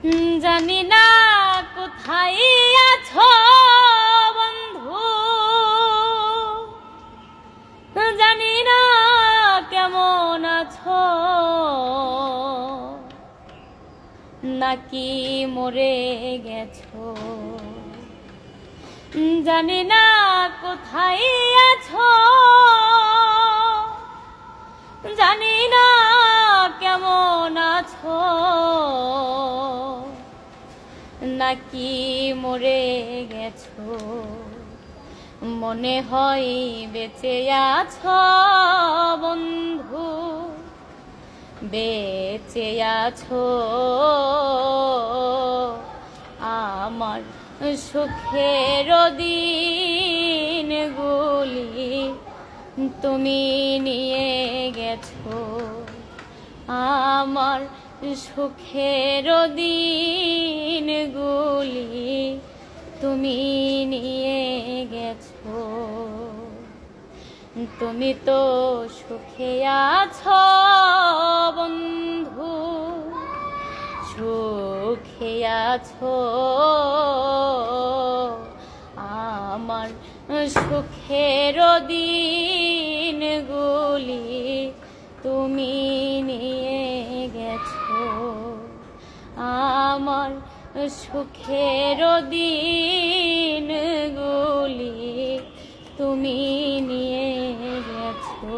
জানি না কোথায় আছো বন্ধু, জানি না কেমন আছো, নাকি মরে গেছো। জানি না কোথায় আছো, জানি না কেমন আছো, নাকি মরে গেছো। মনে হয় বেঁচে আছো বন্ধু, বেঁচে আছো। আমার সুখের দিনগুলি তুমি নিয়ে গেছো, আমার সুখের দিনগুলি তুমি নিয়ে গেছো। তুমি তো সুখে আছো বন্ধু, সুখে আছো। আমার সুখের দিনগুলি তুমি নিয়ে গেছো, আমার সুখের দিনগুলি তুমি নিয়ে গেছো।